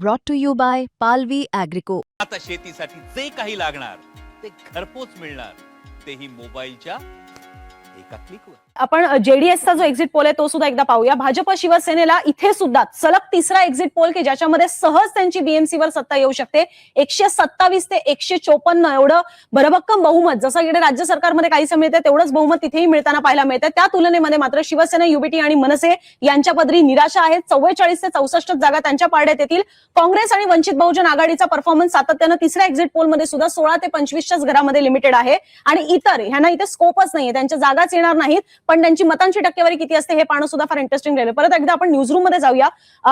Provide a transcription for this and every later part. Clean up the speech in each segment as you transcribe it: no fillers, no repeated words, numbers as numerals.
brought to you by Palvi Agrico. आता शेतीसाठी जे काही लागणार ते घरपोच मिळणार, तेही मोबाईलच्या एका क्लिकवर. आपण जेडीएसचा जो एक्झिट पोल आहे तो सुद्धा एकदा पाहूया. भाजप शिवसेनेला इथे सुद्धा सलग तिसरा एक्झिट पोल की ज्याच्यामध्ये सहज त्यांची बीएमसीवर सत्ता येऊ शकते. 127 ते 154 एवढं भरभक्कम बहुमत जसं इकडे राज्य सरकारमध्ये काहीसं मिळते तेवढंच बहुमत तिथेही मिळताना पाहायला मिळतं. त्या तुलनेमध्ये मात्र शिवसेना, युबीटी आणि मनसे यांच्या पदरी निराशा आहे. 44 ते 64 जागा त्यांच्या पारड्यात येतील. काँग्रेस आणि वंचित बहुजन आघाडीचा परफॉर्मन्स सातत्यानं तिसऱ्या एक्झिट पोलमध्ये सुद्धा 16 ते 25च्याच घरामध्ये लिमिटेड आहे आणि इतर ह्यांना इथे स्कोपच नाहीये, त्यांच्या जागाच येणार नाहीत. पण त्यांची मतांची टक्केवारी किती असते हे पाहणं सुद्धा फार इंटरेस्टिंग राहिलं. परत एकदा आपण न्यूज रूम मध्ये जाऊया.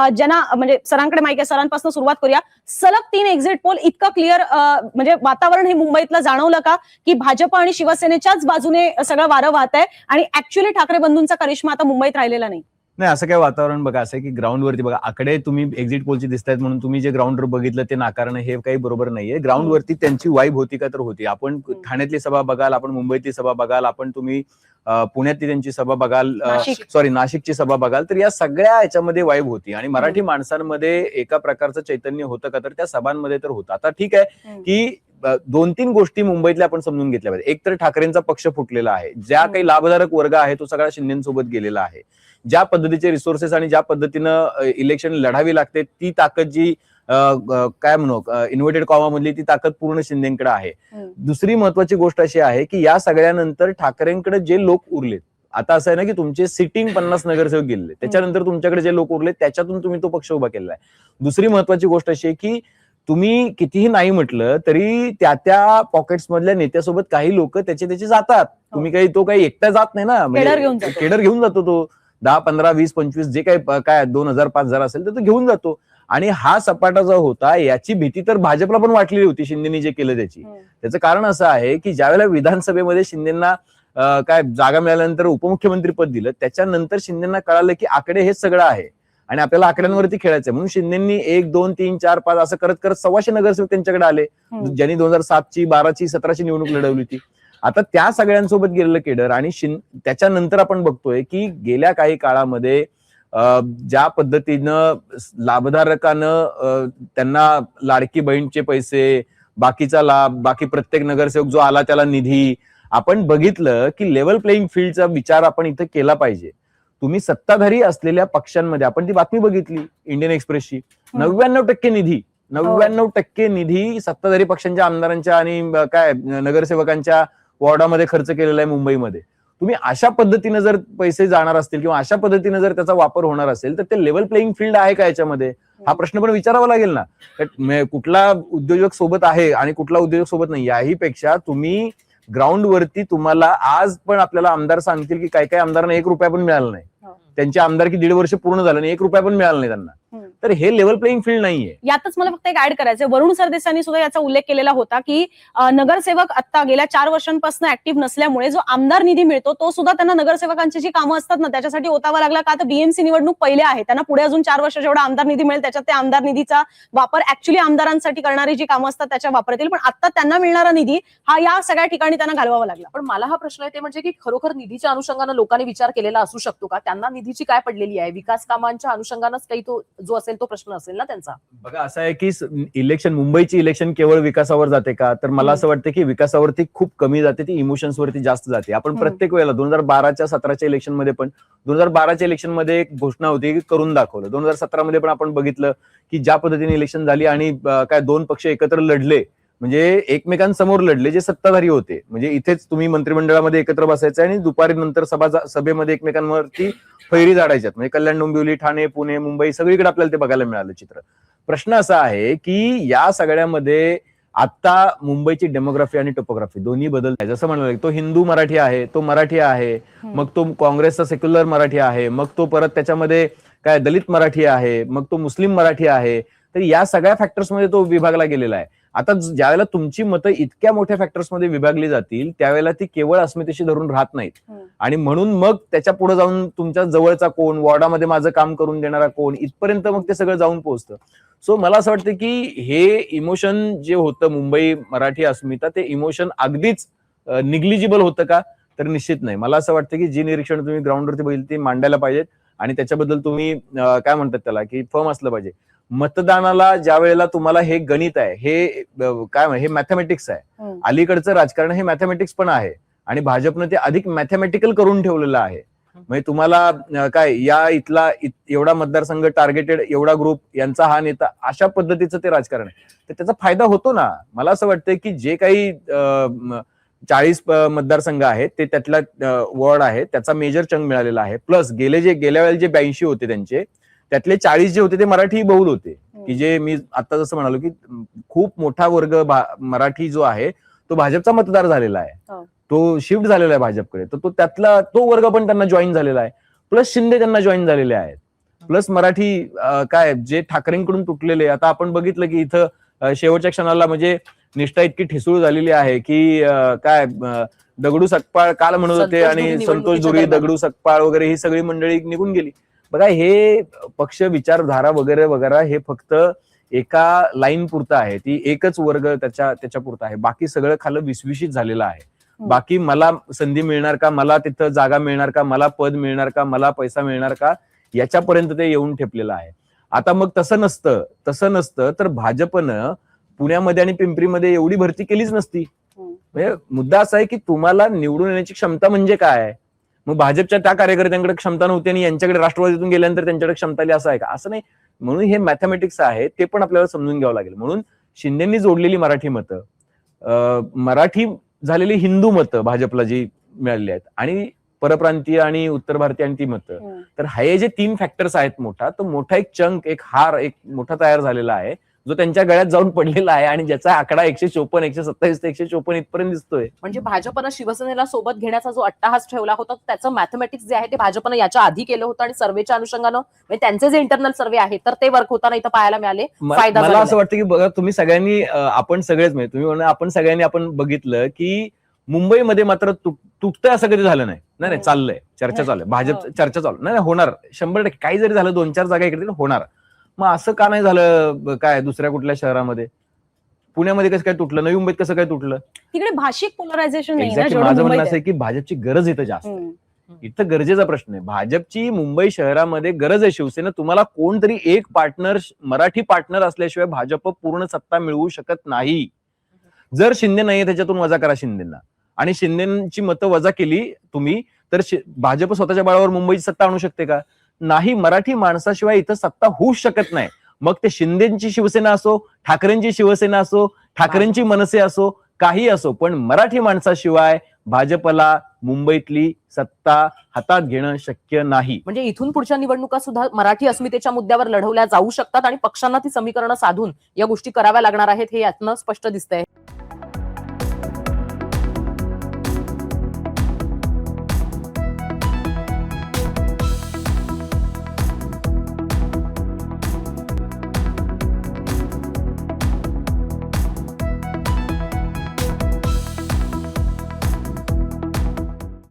ज्यांना म्हणजे सरांकडे माहिती आहे, सरांपासून सुरुवात करूया. सलग 3 एक्झिट पोल इतकं क्लिअर म्हणजे वातावरण हे मुंबईतलं जाणवलं का की भाजप आणि शिवसेनेच्याच बाजूने सगळं वारं वाहत आहे आणि ऍक्च्युअली ठाकरे बंधूंचा करिश्मा आता मुंबईत राहिलेला नाही? नाही, असं काय वातावरण बघा असं की ग्राउंडवरती बघा आकडे तुम्ही एक्झिट पोलची दिसतायत म्हणून तुम्ही जे ग्राउंडवर बघितलं ते नाकारणं हे काही बरोबर नाहीये. ग्राउंडवरती त्यांची वाईब होती का तर होती. आपण ठाण्यातली सभा बघाल, आपण मुंबईतली सभा बघाल, आपण तुम्ही पुण्यातली त्यांची सभा बघाल, नाशिकची सभा बघाल, तर या सगळ्या याच्यामध्ये वाईब होती आणि मराठी माणसांमध्ये एका प्रकारचं चैतन्य होतं का तर त्या सभांमध्ये तर होतं. आता ठीक आहे की 2-3 गोष्टी मुंबईतल्या आपण समजून घेतल्या पाहिजे. एक तर ठाकरेंचा पक्ष फुटलेला आहे, ज्या काही लाभधारक वर्ग आहे तो सगळा शिंदेसोबत गेलेला आहे. ज्या पद्धतीचे रिसोर्सेस आणि ज्या पद्धतीनं इलेक्शन लढावी लागते ती ताकद जी काय म्हणू इन्व्हर्टेड कॉमा मधली ती ताकद पूर्ण शिंदेकडे आहे. दुसरी महत्वाची गोष्ट अशी आहे की या सगळ्यानंतर ठाकरेंकडे जे लोक उरलेत, आता असं आहे ना की तुमचे सिटिंग 50 नगरसेवक गेले, त्याच्यानंतर तुमच्याकडे जे लोक उरले त्याच्यातून तुम्ही तो पक्ष उभा केलेला आहे. दुसरी महत्वाची गोष्ट अशी आहे की तुम्ही कितीही नाही म्हटलं तरी त्या पॉकेट्स मधल्या नेत्यासोबत काही लोक त्याचे जातात. तुम्ही काही एकटा जात नाही ना, म्हणजे केडर घेऊन जातो तो 10, 15, 20, 25 जे काय 2000, 5000 असेल तर तो घेऊन जातो. आणि हा सपाटा जो होता याची भीती तर भाजपला पण वाटलेली होती शिंदेनी जे केलं त्याची. त्याचं कारण असं आहे की ज्यावेळेला विधानसभेमध्ये शिंदेना काय जागा मिळाल्यानंतर उपमुख्यमंत्री पद दिलं, त्याच्यानंतर शिंदेना कळालं की आकडे हेच सगळं आहे आणि आपल्याला आकड्यांवरती खेळायचंय. म्हणून शिंदेनी 1, 2, 3, 4, 5 असं करत करत 125 नगरसेवक त्यांच्याकडे आले, ज्यांनी 2007ची, 12ची, 17ची निवडणूक लढवली होती. आता त्या सगळ्यांसोबत गेलेलं केडर आणि त्याच्यानंतर आपण बघतोय की गेल्या काही काळामध्ये ज्या पद्धतीनं लाभधारकानं त्यांना लाडकी बहीणचे पैसे, बाकीचा लाभ, बाकी प्रत्येक नगरसेवक जो आला त्याला निधी, आपण बघितलं की लेव्हल प्लेइंग फील्डचा विचार आपण इथं केला पाहिजे. तुम्ही सत्ताधारी असलेल्या पक्षांमध्ये आपण ती बातमी बघितली इंडियन एक्सप्रेसची, 99% निधी सत्ताधारी पक्षांच्या आमदारांच्या आणि काय नगरसेवकांच्या वॉर्डामध्ये खर्च केलेला आहे मुंबईमध्ये. तुम्ही अशा पद्धतीने जर पैसे जाणार असतील किंवा अशा पद्धतीने जर त्याचा वापर होणार असेल तर ते लेव्हल प्लेइंग फील्ड आहे का याच्यामध्ये, हा प्रश्न पण विचारावा लागेल ना. कुठला उद्योजक सोबत आहे आणि कुठला उद्योजक सोबत नाही याही पेक्षा तुम्ही ग्राउंडवरती तुम्हाला आज पण आपल्याला आमदार सांगतील की काही आमदारांना 1 रुपया पण मिळाला नाही, त्यांची आमदारकी 1.5 वर्ष पूर्ण झालं आणि 1 रुपया पण मिळाला नाही त्यांना. तर हे लेव्हल प्लेइंग फील्ड नाहीये. यातच मला फक्त एक ऍड करायचंय. वरुण सरदेसाईंनी सुद्धा याचा उल्लेख केलेला होता की नगरसेवक आता गेल्या 4 वर्षांपासून ऍक्टिव्ह नसल्यामुळे जो आमदार निधी मिळतो तो सुद्धा त्यांना नगरसेवकांची जी कामं असतात ना त्याच्यासाठी ओतावा लागला का तर बीएमसी निवडणूक पहिले आहे, त्यांना पुढे अजून 4 वर्ष जेवढा आमदार निधी मिळेल त्याच्यात ते आमदार निधीचा वापर ऍक्च्युअली आमदारांसाठी करणारी जी कामं असतात त्याच्या वापरतील. पण आता त्यांना मिळणारा निधी हा या सगळ्या ठिकाणी त्यांना घालवावा लागला. पण मला हा प्रश्न आहे ते म्हणजे की खरोखर निधीच्या अनुषंगानं लोकांनी विचार केलेला असू शकतो का? त्यांना निधीची काय पडलेली आहे? विकास कामांच्या अनुषंगानंच काही तो जो असेल तो प्रश्न असेल ना त्यांचा. बघा असं आहे की मुंबईची इलेक्शन केवळ विकासावर जाते का तर मला असं वाटतं की विकासावरती खूप कमी जाते, ती इमोशन्स वरती जास्त जाते. आपण प्रत्येक वेळेला 2012च्या 17च्या इलेक्शन मध्ये पण 2012च्या इलेक्शन मध्ये एक घोषणा होती की करून दाखवलं. 2017 मध्ये पण आपण बघितलं की ज्या पद्धतीने इलेक्शन झाली आणि काय 2 पक्ष एकत्र लढले, म्हणजे एकमेकांसमोर लढले जे सत्ताधारी होते. म्हणजे इथेच तुम्ही मंत्रिमंडळामध्ये एकत्र बसायचं आणि दुपारी नंतर सभेमध्ये एकमेकांवरती फैरी झाडायच्यात. म्हणजे कल्याण, डोंबिवली, ठाणे, पुणे, मुंबई सगळीकडे आपल्याला ते बघायला मिळालं चित्र. प्रश्न असा आहे की या सगळ्यामध्ये आता मुंबईची डेमोग्राफी आणि टोपोग्राफी दोन्ही बदलत. जसं म्हणाल तो हिंदू मराठी आहे, तो मराठी आहे, मग तो काँग्रेसचा सेक्युलर मराठी आहे, मग तो परत त्याच्यामध्ये काय दलित मराठी आहे, मग तो मुस्लिम मराठी आहे. तर या सगळ्या फॅक्टर्समध्ये तो विभागला गेलेला आहे. आता ज्यावेळेला तुमची मतं इतक्या मोठ्या फॅक्टर्समध्ये विभागली जातील त्यावेळेला ती केवळ अस्मितेशी धरून राहत नाहीत आणि म्हणून मग त्याच्या पुढे जाऊन तुमच्या जवळचा कोण, वॉर्डामध्ये माझं काम करून देणारा कोण, इथपर्यंत मग ते सगळं जाऊन पोहोचतं. सो मला असं वाटतं की हे इमोशन जे होतं मुंबई मराठी अस्मिता, ते इमोशन अगदीच निग्लिजिबल होतं का तर निश्चित नाही. मला असं वाटतं की जी निरीक्षण तुम्ही ग्राउंडवरती बघितली ती मांडायला पाहिजेत आणि त्याच्याबद्दल तुम्ही काय म्हणतात त्याला की फर्म असलं पाहिजे. मतदानाला ज्या वेळेला तुम्हाला हे गणित आहे, हे हे मॅथमॅटिक्स आहे. अलीकडचं राजकारण हे मॅथमॅटिक्स पण आहे आणि भाजपनं ते अधिक मॅथमॅटिकल करून ठेवलेलं आहे. म्हणजे तुम्हाला या इथला एवढा मतदारसंघ टार्गेटेड, एवढा ग्रुप, यांचा हा नेता, अशा पद्धतीचं ते राजकारण आहे. तर त्याचा फायदा होतो ना. मला असं वाटतं की जे काही 40 मतदारसंघ आहेत ते त्यातला वॉर्ड आहे त्याचा मेजर चंक मिळालेला आहे. प्लस गेल्या वेळेला जे 82 होते त्यांचे, त्यातले 40 जे होते ते मराठी बहुल होते, की जे मी आता जसं म्हणालो की खूप मोठा वर्ग मराठी जो आहे तो भाजपचा मतदार झालेला आहे, तो शिफ्ट झालेला आहे भाजपकडे. तर त्यातला तो वर्ग पण त्यांना जॉईन झालेला आहे. प्लस शिंदे त्यांना जॉईन झालेले आहेत. प्लस मराठी जे ठाकरेंकडून तुटलेले, आता आपण बघितलं की इथं शेवटच्या क्षणाला म्हणजे निष्ठा इतकी ठिसूळ झालेली आहे की दगडू सकपाळ काल म्हणत होते आणि संतोष धुरी, दगडू सकपाळ वगैरे ही सगळी मंडळी निघून गेली. बघा, हे पक्ष विचारधारा वगैरे वगैरे हे फक्त एका लाईन पुरतं आहे, ती एकच वर्ग त्याच्या पुरता आहे. बाकी सगळं खालं विसविशीत झालेलं आहे. बाकी मला संधी मिळणार का, मला तिथं जागा मिळणार का, मला पद मिळणार का, मला पैसा मिळणार का, याच्यापर्यंत ते येऊन ठेपलेलं आहे. आता मग तसं नसतं तर भाजपनं पुण्यामध्ये आणि पिंपरीमध्ये एवढी भरती केलीच नसती. म्हणजे मुद्दा असा आहे की तुम्हाला निवडून येण्याची क्षमता म्हणजे काय. मग भाजपच्या त्या कार्यकर्त्यांकडे क्षमता नव्हती आणि यांच्याकडे राष्ट्रवादीतून गेल्यानंतर त्यांच्याकडे क्षमता आली असं आहे का? असं नाही. म्हणून हे मॅथमॅटिक्स आहे, ते पण आपल्याला समजून घ्यावं लागेल. म्हणून शिंदेंनी जोडलेली मराठी मतं, मराठी झालेली हिंदू मतं भाजपला जी मिळालेली आहेत, आणि परप्रांतीय आणि उत्तर भारतीय आणि ती मतं, तर हे जे 3 फॅक्टर्स आहेत, मोठा एक चंक, एक हार एक मोठा तयार झालेला आहे, जो त्यांच्या गळ्यात जाऊन पडलेला आहे आणि ज्याचा आकडा 154, 127 ते 154 इथपर्यंत दिसतोय. म्हणजे भाजपनं शिवसेनेला सोबत घेण्याचा जो अट्टाहास ठेवला होता, त्याचं मॅथमॅटिक्स जे आहे ते भाजपनं याच्या आधी केलं होतं आणि सर्वेच्या अनुषंगानं म्हणजे त्यांचे जे इंटरनल सर्वे आहेत तर ते वर्क होताना इथं पाहायला मिळाले. मला असं वाटतं की बघा, तुम्ही सगळ्यांनी, आपण सगळेच, म्हणजे तुम्ही म्हणा आपण सगळ्यांनी आपण बघितलं की मुंबईमध्ये मात्र तुटतंय असं कधी झालं नाही. चाललंय, चर्चा चालू आहे, भाजप चर्चा चालू नाही, होणार 100%. काही जरी झालं, 2-4 जागा इकडे होणार. मग असं का नाही झालं दुसऱ्या कुठल्या शहरामध्ये? पुण्यामध्ये कसं काय तुटलं, नवी मुंबईत कसं काय तुटलं? तिकडे भाषिक पोलरायझेशन माझं म्हणणं असं आहे की भाजपची गरज इथं जास्त आहे. इथं गरजेचा प्रश्न आहे. भाजपची मुंबई शहरामध्ये गरज आहे. शिवसेना, तुम्हाला कोणतरी एक पार्टनर, मराठी पार्टनर असल्याशिवाय भाजप पूर्ण सत्ता मिळवू शकत नाही. जर शिंदे नाहीये त्याच्यातून वजा करा शिंदेना, आणि शिंदेची मतं वजा केली तुम्ही, तर भाजप स्वतःच्या बळावर मुंबईची सत्ता आणू शकते का? नाही. मराठी माणसाशिवाय इथं सत्ता होऊच शकत नाही. मग ते शिंदेची शिवसेना असो, ठाकरेंची शिवसेना असो, ठाकरेंची मनसे असो, काही असो, पण मराठी माणसाशिवाय भाजपला मुंबईतली सत्ता हातात घेणं शक्य नाही. म्हणजे इथून पुढच्या निवडणुका सुद्धा मराठी अस्मितेच्या मुद्द्यावर लढवल्या जाऊ शकतात आणि पक्षांना ती समीकरणं साधून या गोष्टी कराव्या लागणार आहेत, हे यातनं स्पष्ट दिसतंय.